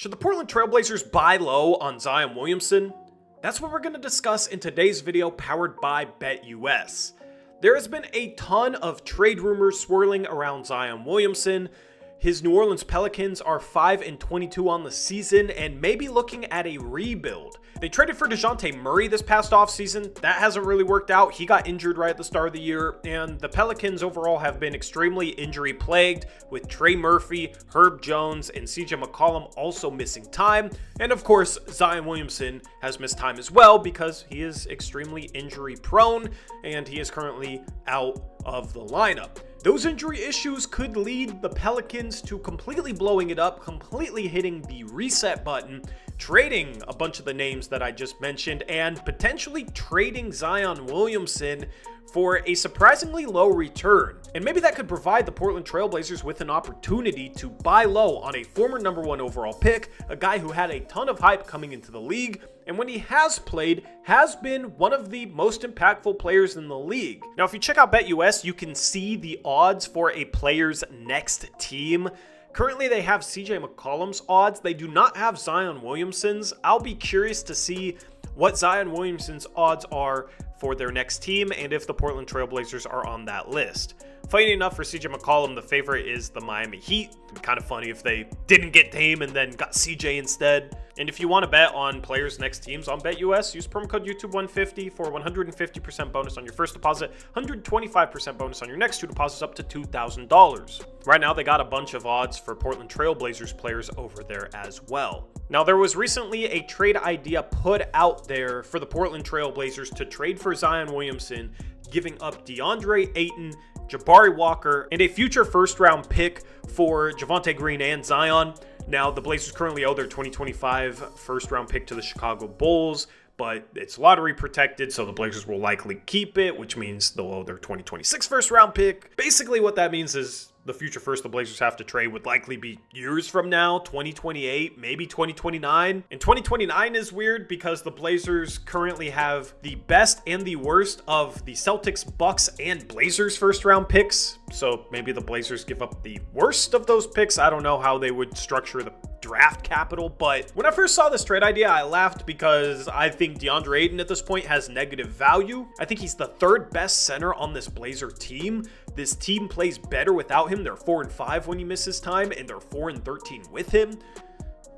Should the Portland Trailblazers buy low on Zion Williamson? That's what we're going to discuss in today's video powered by BetUS. There has been a ton of trade rumors swirling around Zion Williamson. His New Orleans Pelicans are 5-22 on the season and may be looking at a rebuild. They traded for DeJounte Murray this past offseason. That hasn't really worked out. He got injured right at the start of the year, and the Pelicans overall have been extremely injury plagued, with Trey Murphy, Herb Jones, and CJ McCollum also missing time. And of course, Zion Williamson has missed time as well because he is extremely injury prone and he is currently out of the lineup. Those injury issues could lead the Pelicans to completely blowing it up, completely hitting the reset button, trading a bunch of the names that I just mentioned, and potentially trading Zion Williamson for a surprisingly low return. And maybe that could provide the Portland Trailblazers with an opportunity to buy low on a former number 1 overall pick, a guy who had a ton of hype coming into the league, and when he has played, has been one of the most impactful players in the league. Now, if you check out BetUS, you can see the odds for a player's next team. Currently, they have CJ McCollum's odds. They do not have Zion Williamson's. I'll be curious to see what Zion Williamson's odds are for their next team and if the Portland Trailblazers are on that list. Funny enough, for CJ McCollum, the favorite is the Miami Heat. It'd be kind of funny if they didn't get Dame and then got CJ instead. And if you want to bet on players' next teams on BetUS, use promo code YouTube150 for 150% bonus on your first deposit, 125% bonus on your next 2 deposits up to $2,000. Right now, they got a bunch of odds for Portland Trailblazers players over there as well. Now, there was recently a trade idea put out there for the Portland Trailblazers to trade for Zion Williamson, giving up DeAndre Ayton, Jabari Walker, and a future first-round pick for Javonte Green and Zion. Now, the Blazers currently owe their 2025 first-round pick to the Chicago Bulls, but it's lottery protected, so the Blazers will likely keep it, which means they'll owe their 2026 first-round pick. Basically, what that means is the future first the Blazers have to trade would likely be years from now, 2028, maybe 2029. And 2029 is weird because the Blazers currently have the best and the worst of the Celtics, Bucks, and Blazers first-round picks. So maybe the Blazers give up the worst of those picks. I don't know how they would structure the draft capital, but when I first saw this trade idea, I laughed because I think DeAndre Ayton at this point has negative value. I think he's the 3rd best center on this Blazer team. This team plays better without him. They're 4-5 when he misses time, and they're 4-13 with him.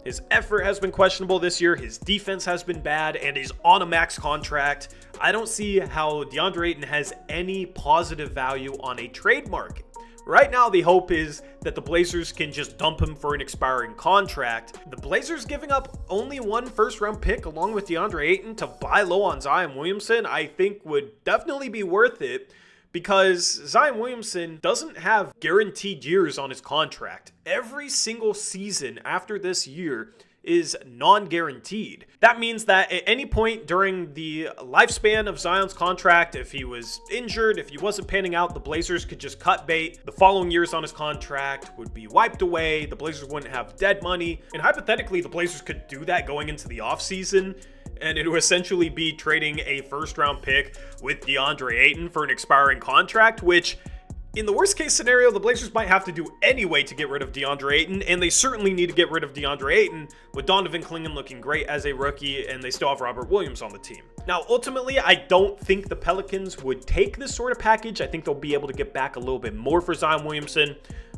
His effort has been questionable this year. His defense has been bad, and he's on a max contract. I don't see how DeAndre Ayton has any positive value on a trade market. Right now, the hope is that the Blazers can just dump him for an expiring contract. The Blazers giving up only 1 first-round pick along with DeAndre Ayton to buy low on Zion Williamson, I think would definitely be worth it because Zion Williamson doesn't have guaranteed years on his contract. Every single season after this year is non-guaranteed. That means that at any point during the lifespan of Zion's contract, if he was injured, if he wasn't panning out, the Blazers could just cut bait. The following years on his contract would be wiped away. The Blazers wouldn't have dead money. And hypothetically, the Blazers could do that going into the offseason. And it would essentially be trading a first-round pick with DeAndre Ayton for an expiring contract, which in the worst case scenario, the Blazers might have to do anyway to get rid of DeAndre Ayton, and they certainly need to get rid of DeAndre Ayton with Donovan Clingan looking great as a rookie, and they still have Robert Williams on the team. Now, ultimately, I don't think the Pelicans would take this sort of package. I think they'll be able to get back a little bit more for Zion Williamson.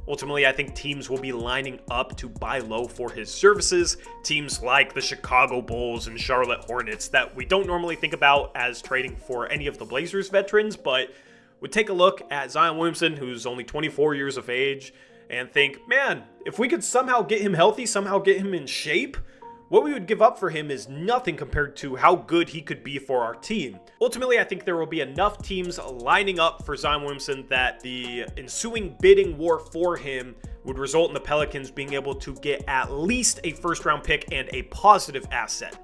Ultimately, I think teams will be lining up to buy low for his services. Teams like the Chicago Bulls and Charlotte Hornets that we don't normally think about as trading for any of the Blazers veterans, but would take a look at Zion Williamson, who's only 24 years of age, and think, man, if we could somehow get him healthy, somehow get him in shape, what we would give up for him is nothing compared to how good he could be for our team. Ultimately, I think there will be enough teams lining up for Zion Williamson that the ensuing bidding war for him would result in the Pelicans being able to get at least a first-round pick and a positive asset.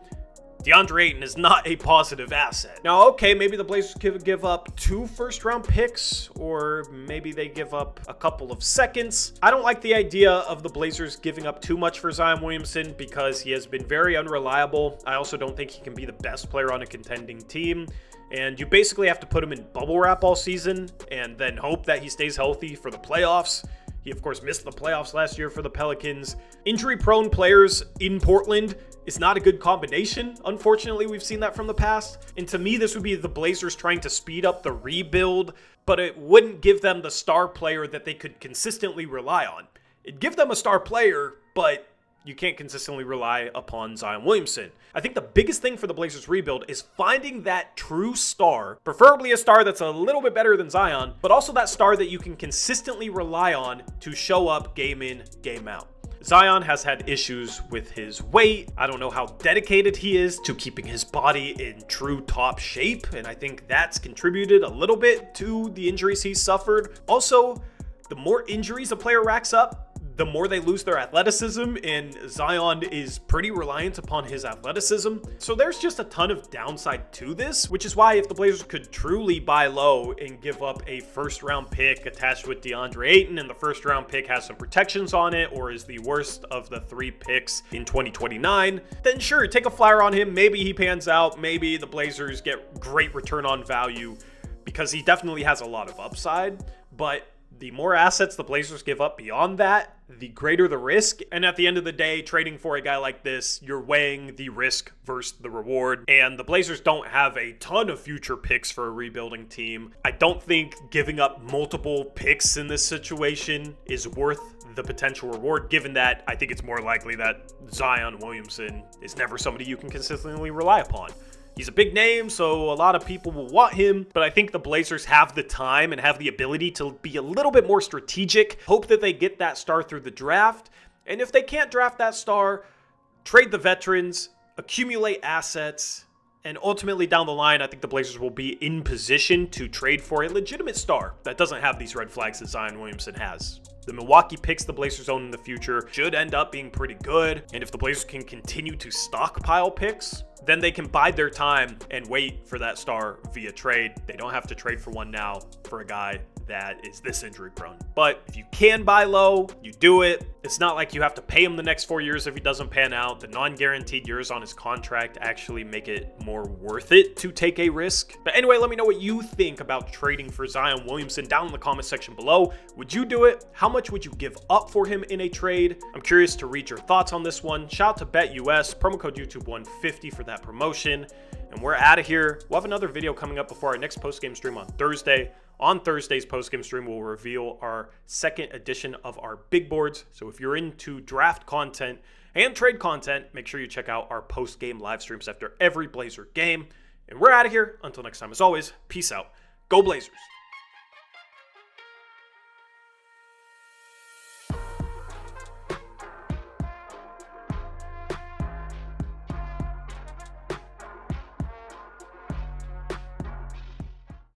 DeAndre Ayton is not a positive asset. Now, okay, maybe the Blazers could give up 2 first-round picks, or maybe they give up a couple of seconds. I don't like the idea of the Blazers giving up too much for Zion Williamson because he has been very unreliable. I also don't think he can be the best player on a contending team. And you basically have to put him in bubble wrap all season and then hope that he stays healthy for the playoffs. He, of course, missed the playoffs last year for the Pelicans. Injury-prone players in Portland is not a good combination. Unfortunately, we've seen that from the past. And to me, this would be the Blazers trying to speed up the rebuild, but it wouldn't give them the star player that they could consistently rely on. It'd give them a star player, but you can't consistently rely upon Zion Williamson. I think the biggest thing for the Blazers rebuild is finding that true star, preferably a star that's a little bit better than Zion, but also that star that you can consistently rely on to show up game in, game out. Zion has had issues with his weight. I don't know how dedicated he is to keeping his body in true top shape, and I think that's contributed a little bit to the injuries he's suffered. Also, the more injuries a player racks up, the more they lose their athleticism, and Zion is pretty reliant upon his athleticism. So there's just a ton of downside to this, which is why if the Blazers could truly buy low and give up a first-round pick attached with DeAndre Ayton, and the first-round pick has some protections on it, or is the worst of the 3 picks in 2029, then sure, take a flyer on him. Maybe he pans out. Maybe the Blazers get great return on value, because he definitely has a lot of upside. But the more assets the Blazers give up beyond that, the greater the risk. And at the end of the day, trading for a guy like this, you're weighing the risk versus the reward. And the Blazers don't have a ton of future picks for a rebuilding team. I don't think giving up multiple picks in this situation is worth the potential reward, given that I think it's more likely that Zion Williamson is never somebody you can consistently rely upon. He's a big name, so a lot of people will want him, but I think the Blazers have the time and have the ability to be a little bit more strategic, hope that they get that star through the draft, and if they can't draft that star, trade the veterans, accumulate assets, and ultimately down the line, I think the Blazers will be in position to trade for a legitimate star that doesn't have these red flags that Zion Williamson has. The Milwaukee picks the Blazers own in the future should end up being pretty good, and if the Blazers can continue to stockpile picks, then they can bide their time and wait for that star via trade. They don't have to trade for one now for a guy that is this injury prone. But if you can buy low, you do it. It's not like you have to pay him the next 4 years if he doesn't pan out. The non-guaranteed years on his contract actually make it more worth it to take a risk. But anyway, let me know what you think about trading for Zion Williamson down in the comment section below. Would you do it? How much would you give up for him in a trade? I'm curious to read your thoughts on this one. Shout out to BetUS, promo code YouTube150 for that promotion. And we're out of here. We'll have another video coming up before our next post-game stream on Thursday. On Thursday's post-game stream, we'll reveal our second edition of our big boards. So if you're into draft content and trade content, make sure you check out our post-game live streams after every Blazer game. And we're out of here. Until next time, as always, peace out. Go Blazers.